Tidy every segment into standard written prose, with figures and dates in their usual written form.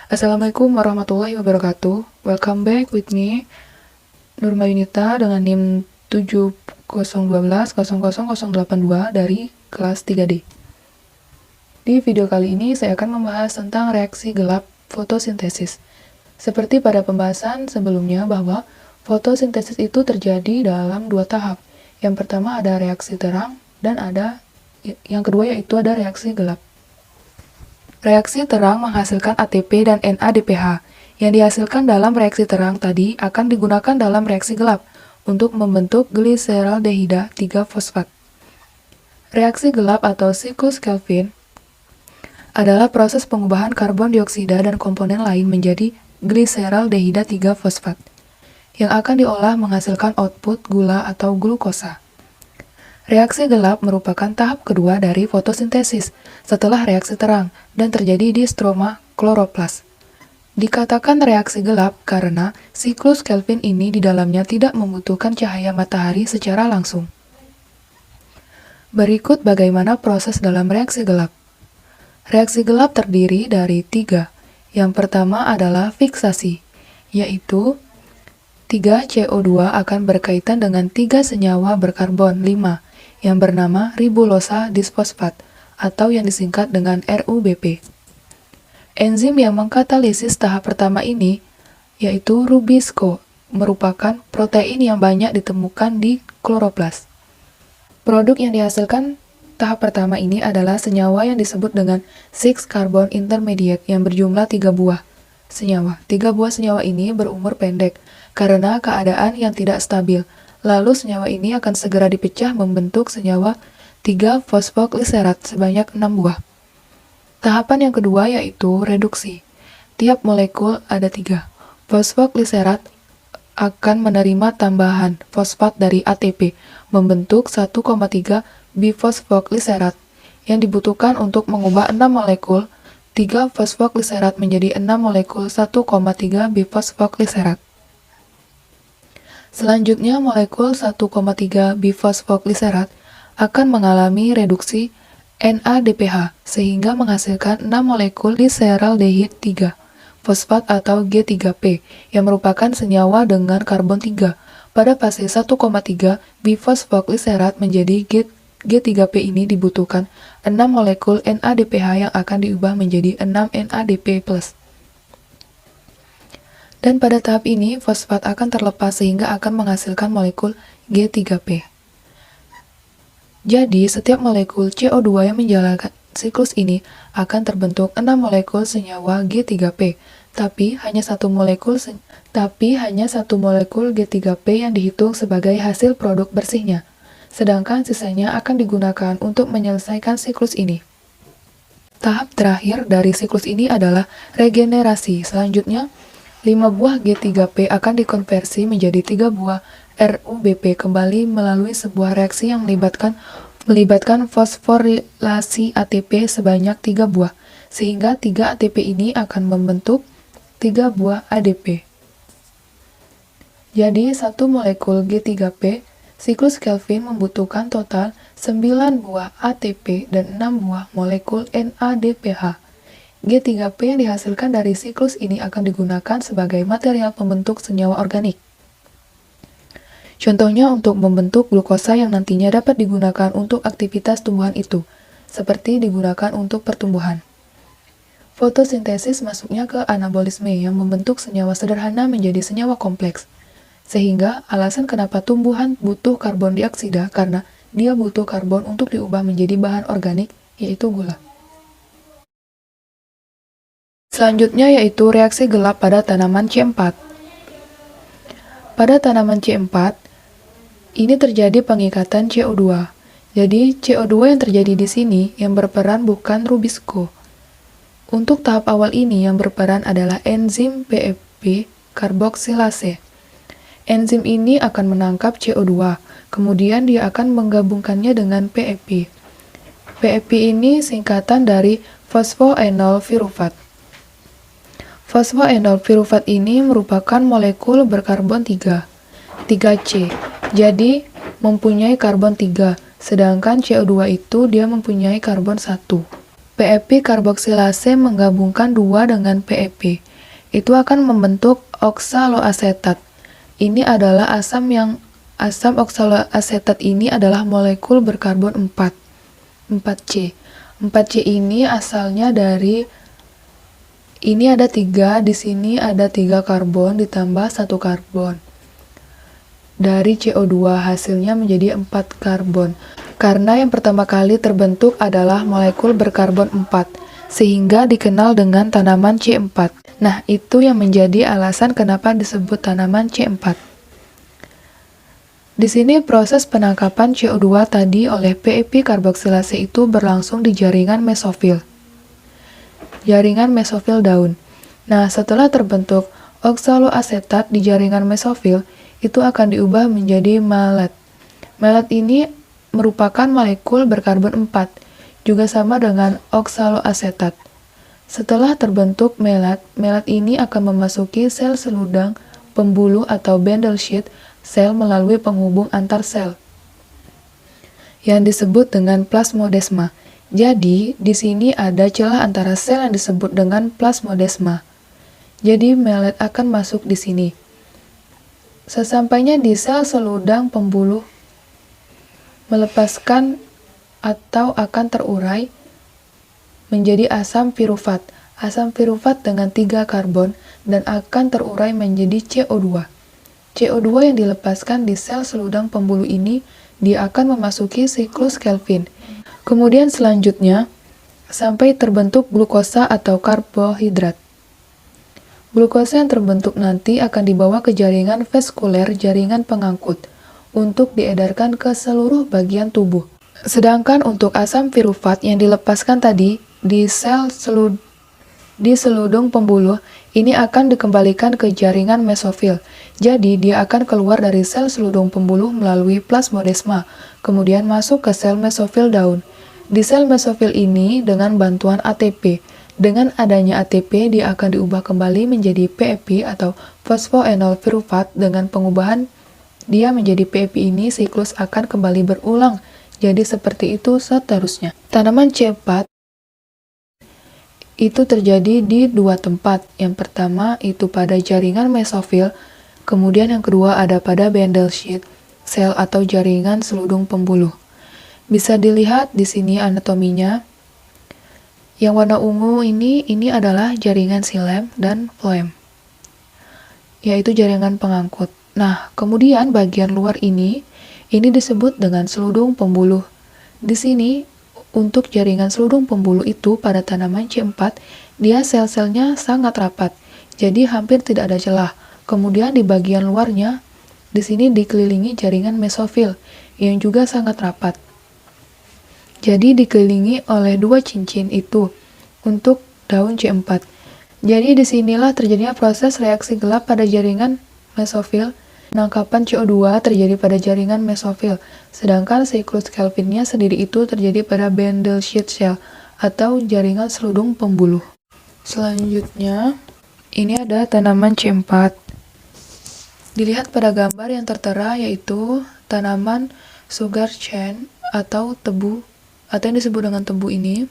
Assalamualaikum warahmatullahi wabarakatuh. Welcome back with me, Nurma Yunita dengan NIM 7012000082 dari kelas 3D. Di video kali ini saya akan membahas tentang reaksi gelap fotosintesis. Seperti pada pembahasan sebelumnya bahwa fotosintesis itu terjadi dalam dua tahap. Yang pertama ada reaksi terang dan yang kedua yaitu ada reaksi gelap. Reaksi terang menghasilkan ATP dan NADPH. Yang dihasilkan dalam reaksi terang tadi akan digunakan dalam reaksi gelap untuk membentuk gliseraldehida 3-fosfat. Reaksi gelap atau siklus Kelvin adalah proses pengubahan karbon dioksida dan komponen lain menjadi gliseraldehida 3-fosfat yang akan diolah menghasilkan output gula atau glukosa. Reaksi gelap merupakan tahap kedua dari fotosintesis setelah reaksi terang dan terjadi di stroma kloroplas. Dikatakan reaksi gelap karena siklus Kelvin ini di dalamnya tidak membutuhkan cahaya matahari secara langsung. Berikut bagaimana proses dalam reaksi gelap. Reaksi gelap terdiri dari 3. Yang pertama adalah fiksasi, yaitu 3CO2 akan berkaitan dengan 3 senyawa berkarbon 5 yang bernama ribulosa disfosfat atau yang disingkat dengan RUBP. Enzim yang mengkatalisis tahap pertama ini yaitu rubisco, merupakan protein yang banyak ditemukan di kloroplas. Produk yang dihasilkan tahap pertama ini adalah senyawa yang disebut dengan 6 carbon intermediate yang berjumlah 3 buah senyawa. 3 buah senyawa ini berumur pendek karena keadaan yang tidak stabil. Lalu senyawa ini akan segera dipecah membentuk senyawa 3-fosfoglycerat sebanyak 6 buah. Tahapan yang kedua yaitu reduksi. Tiap molekul ada 3. Fosfoglycerat akan menerima tambahan fosfat dari ATP membentuk 1,3 bifosfoglycerat yang dibutuhkan untuk mengubah 6 molekul 3-fosfoglycerat menjadi 6 molekul 1,3 bifosfoglycerat. Selanjutnya, molekul 1,3 bifosfoglycerat akan mengalami reduksi NADPH sehingga menghasilkan 6 molekul gliseraldehid 3 fosfat atau G3P yang merupakan senyawa dengan karbon 3. Pada fase 1,3 bifosfoglycerat menjadi G3P ini dibutuhkan 6 molekul NADPH yang akan diubah menjadi 6 NADP+. Dan pada tahap ini, fosfat akan terlepas sehingga akan menghasilkan molekul G3P. Jadi, setiap molekul CO2 yang menjalankan siklus ini akan terbentuk 6 molekul senyawa G3P, tapi hanya satu molekul G3P yang dihitung sebagai hasil produk bersihnya, sedangkan sisanya akan digunakan untuk menyelesaikan siklus ini. Tahap terakhir dari siklus ini adalah regenerasi. Selanjutnya, 5 buah G3P akan dikonversi menjadi 3 buah RUBP kembali melalui sebuah reaksi yang melibatkan fosforilasi ATP sebanyak 3 buah, sehingga 3 ATP ini akan membentuk 3 buah ADP. Jadi, satu molekul G3P, siklus Kelvin membutuhkan total 9 buah ATP dan 6 buah molekul NADPH. G3P yang dihasilkan dari siklus ini akan digunakan sebagai material pembentuk senyawa organik. Contohnya untuk membentuk glukosa yang nantinya dapat digunakan untuk aktivitas tumbuhan itu, seperti digunakan untuk pertumbuhan. Fotosintesis masuknya ke anabolisme yang membentuk senyawa sederhana menjadi senyawa kompleks. Sehingga alasan kenapa tumbuhan butuh karbon dioksida karena dia butuh karbon untuk diubah menjadi bahan organik, yaitu gula. Selanjutnya yaitu reaksi gelap pada tanaman C4. Pada tanaman C4, ini terjadi pengikatan CO2. Jadi, CO2 yang terjadi di sini yang berperan bukan rubisco. Untuk tahap awal ini yang berperan adalah enzim PEP karboksilase. Enzim ini akan menangkap CO2, kemudian dia akan menggabungkannya dengan PEP. PEP ini singkatan dari fosfoenol pirufat. Fosfoenol pirufat ini merupakan molekul berkarbon 3C. Jadi, mempunyai karbon 3, sedangkan CO2 itu dia mempunyai karbon 1. PEP karboksilase menggabungkan 2 dengan PEP. Itu akan membentuk oksaloasetat. Ini adalah asam oksaloasetat ini adalah molekul berkarbon 4C. 4C ini asalnya dari ini ada 3, di sini ada 3 karbon ditambah 1 karbon. Dari CO2 hasilnya menjadi 4 karbon. Karena yang pertama kali terbentuk adalah molekul berkarbon 4, sehingga dikenal dengan tanaman C4. Nah, itu yang menjadi alasan kenapa disebut tanaman C4. Di sini proses penangkapan CO2 tadi oleh PEP karboksilase itu berlangsung di jaringan mesofil. Jaringan mesofil daun. Nah, setelah terbentuk oksaloasetat di jaringan mesofil, itu akan diubah menjadi malat. Malat ini merupakan molekul berkarbon 4, juga sama dengan oksaloasetat. Setelah terbentuk malat ini akan memasuki sel seludang pembuluh atau bundle sheath sel melalui penghubung antar sel yang disebut dengan plasmodesma. Jadi, di sini ada celah antara sel yang disebut dengan plasmodesma. Jadi, malat akan masuk di sini. Sesampainya di sel seludang pembuluh, melepaskan atau akan terurai menjadi asam pirufat. Asam pirufat dengan 3 karbon dan akan terurai menjadi CO2. CO2 yang dilepaskan di sel seludang pembuluh ini, dia akan memasuki siklus Kelvin. Kemudian selanjutnya, sampai terbentuk glukosa atau karbohidrat. Glukosa yang terbentuk nanti akan dibawa ke jaringan vaskuler, jaringan pengangkut, untuk diedarkan ke seluruh bagian tubuh. Sedangkan untuk asam pirufat yang dilepaskan tadi di seludung pembuluh, ini akan dikembalikan ke jaringan mesofil. Jadi, dia akan keluar dari sel seludung pembuluh melalui plasmodesma, kemudian masuk ke sel mesofil daun. Di sel mesofil ini dengan bantuan ATP. Dengan adanya ATP, dia akan diubah kembali menjadi PEP atau fosfoenol pirufat. Dengan pengubahan dia menjadi PEP ini, siklus akan kembali berulang. Jadi seperti itu seterusnya. Tanaman C4 itu terjadi di 2 tempat. Yang pertama itu pada jaringan mesofil, kemudian yang kedua ada pada bundle sheath sel atau jaringan seludung pembuluh. Bisa dilihat di sini anatominya. Yang warna ungu ini adalah jaringan xilem dan phloem, yaitu jaringan pengangkut. Nah, kemudian bagian luar ini disebut dengan seludung pembuluh. Di sini, untuk jaringan seludung pembuluh itu pada tanaman C4, dia sel-selnya sangat rapat, jadi hampir tidak ada celah. Kemudian di bagian luarnya, di sini dikelilingi jaringan mesofil, yang juga sangat rapat. Jadi dikelilingi oleh 2 cincin itu untuk daun C4. Jadi disinilah terjadinya proses reaksi gelap pada jaringan mesofil. Penangkapan CO2 terjadi pada jaringan mesofil, sedangkan siklus Kelvinnya sendiri itu terjadi pada bundle sheath cell atau jaringan seludung pembuluh. Selanjutnya, ini ada tanaman C4. Dilihat pada gambar yang tertera yaitu tanaman sugar cane atau tebu, atau yang disebut dengan tebu ini.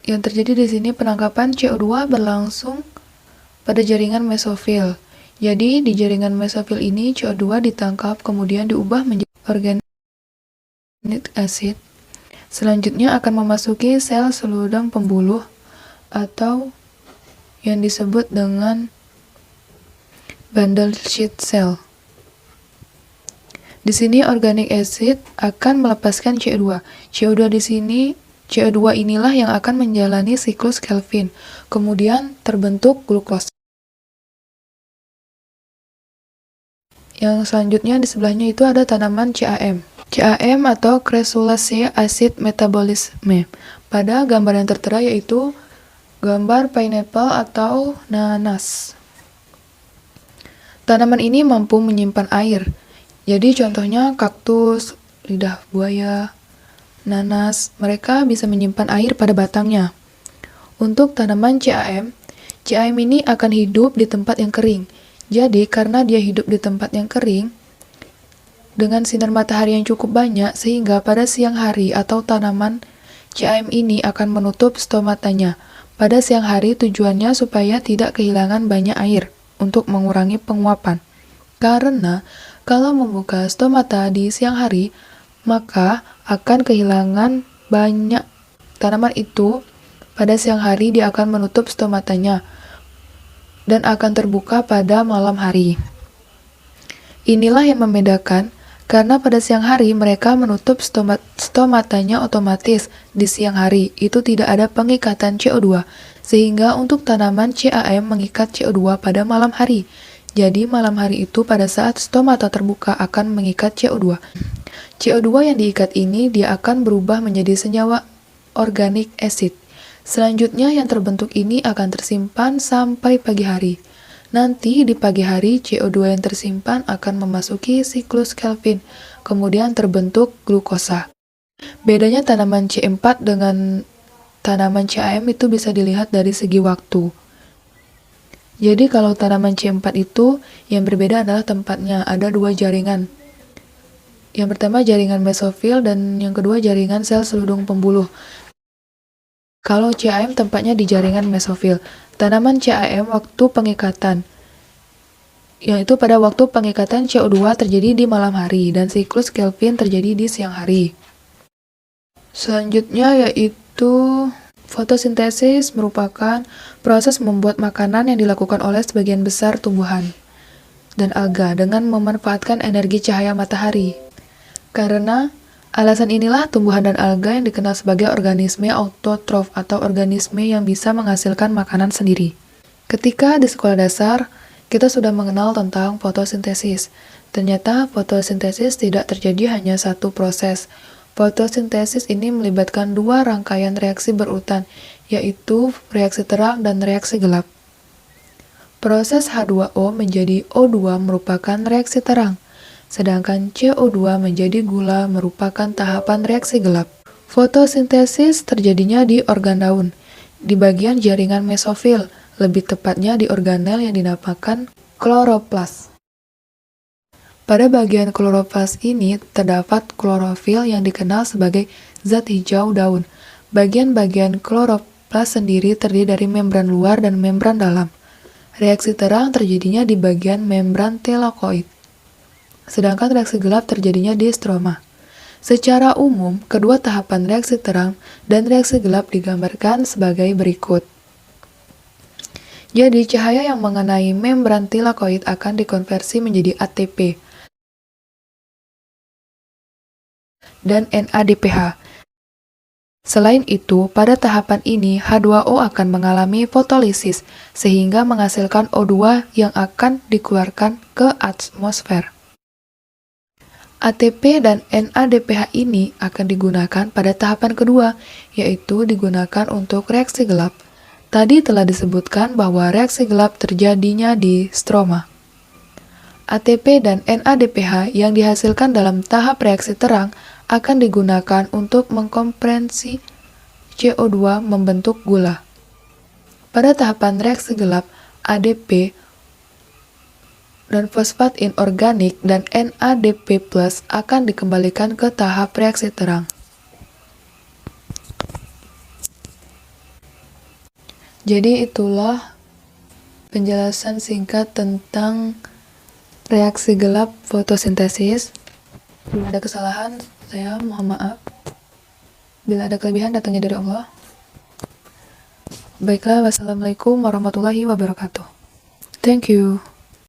Yang terjadi di sini penangkapan CO2 berlangsung pada jaringan mesofil. Jadi di jaringan mesofil ini CO2 ditangkap kemudian diubah menjadi organic acid. Selanjutnya akan memasuki sel seludang pembuluh atau yang disebut dengan bundle sheath cell. Di sini organic acid akan melepaskan CO2. CO2 inilah yang akan menjalani siklus Kelvin. Kemudian terbentuk glukosa. Yang selanjutnya di sebelahnya itu ada tanaman CAM. CAM atau Crassulaceae acid metabolisme. Pada gambar yang tertera yaitu gambar pineapple atau nanas. Tanaman ini mampu menyimpan air. Jadi contohnya kaktus, lidah buaya, nanas, mereka bisa menyimpan air pada batangnya. Untuk tanaman CAM ini akan hidup di tempat yang kering. Jadi, karena dia hidup di tempat yang kering, dengan sinar matahari yang cukup banyak sehingga pada siang hari atau tanaman CAM ini akan menutup stomatanya. Pada siang hari tujuannya supaya tidak kehilangan banyak air untuk mengurangi penguapan. Karena kalau membuka stomata di siang hari, maka akan kehilangan banyak tanaman itu. Pada siang hari dia akan menutup stomatanya dan akan terbuka pada malam hari. Inilah yang membedakan, karena pada siang hari mereka menutup stomatanya otomatis. Di siang hari itu tidak ada pengikatan CO2, sehingga untuk tanaman CAM mengikat CO2 pada malam hari. Jadi malam hari itu pada saat stomata terbuka akan mengikat CO2. CO2 yang diikat ini dia akan berubah menjadi senyawa organic acid. Selanjutnya yang terbentuk ini akan tersimpan sampai pagi hari. Nanti di pagi hari CO2 yang tersimpan akan memasuki siklus Kelvin, kemudian terbentuk glukosa. Bedanya tanaman C4 dengan tanaman CAM itu bisa dilihat dari segi waktu. Jadi kalau tanaman C4 itu yang berbeda adalah tempatnya, ada dua jaringan. Yang pertama jaringan mesofil dan yang kedua jaringan sel seludung pembuluh. Kalau CAM tempatnya di jaringan mesofil. Tanaman CAM waktu pengikatan, yaitu pada waktu pengikatan CO2 terjadi di malam hari dan siklus Kelvin terjadi di siang hari. Selanjutnya yaitu fotosintesis merupakan proses membuat makanan yang dilakukan oleh sebagian besar tumbuhan dan alga dengan memanfaatkan energi cahaya matahari. Karena alasan inilah tumbuhan dan alga yang dikenal sebagai organisme autotrof atau organisme yang bisa menghasilkan makanan sendiri. Ketika di sekolah dasar, kita sudah mengenal tentang fotosintesis. Ternyata fotosintesis tidak terjadi hanya satu proses. Fotosintesis ini melibatkan dua rangkaian reaksi berurutan, yaitu reaksi terang dan reaksi gelap. Proses H2O menjadi O2 merupakan reaksi terang, sedangkan CO2 menjadi gula merupakan tahapan reaksi gelap. Fotosintesis terjadinya di organ daun, di bagian jaringan mesofil, lebih tepatnya di organel yang dinamakan kloroplas. Pada bagian kloroplas ini terdapat klorofil yang dikenal sebagai zat hijau daun. Bagian-bagian kloroplas sendiri terdiri dari membran luar dan membran dalam. Reaksi terang terjadinya di bagian membran telokoid, sedangkan reaksi gelap terjadinya di stroma. Secara umum, kedua tahapan reaksi terang dan reaksi gelap digambarkan sebagai berikut. Jadi, cahaya yang mengenai membran telokoid akan dikonversi menjadi ATP dan NADPH. Selain itu, pada tahapan ini H2O akan mengalami fotolisis sehingga menghasilkan O2 yang akan dikeluarkan ke atmosfer. ATP dan NADPH ini akan digunakan pada tahapan kedua, yaitu digunakan untuk reaksi gelap. Tadi telah disebutkan bahwa reaksi gelap terjadinya di stroma. ATP dan NADPH yang dihasilkan dalam tahap reaksi terang akan digunakan untuk mengkompresi CO2 membentuk gula. Pada tahapan reaksi gelap, ADP dan fosfat inorganik dan NADP+ akan dikembalikan ke tahap reaksi terang. Jadi itulah penjelasan singkat tentang reaksi gelap fotosintesis. Bila ada kesalahan, saya mohon maaf. Bila ada kelebihan, datangnya dari Allah. Baiklah, wassalamualaikum warahmatullahi wabarakatuh. Thank you.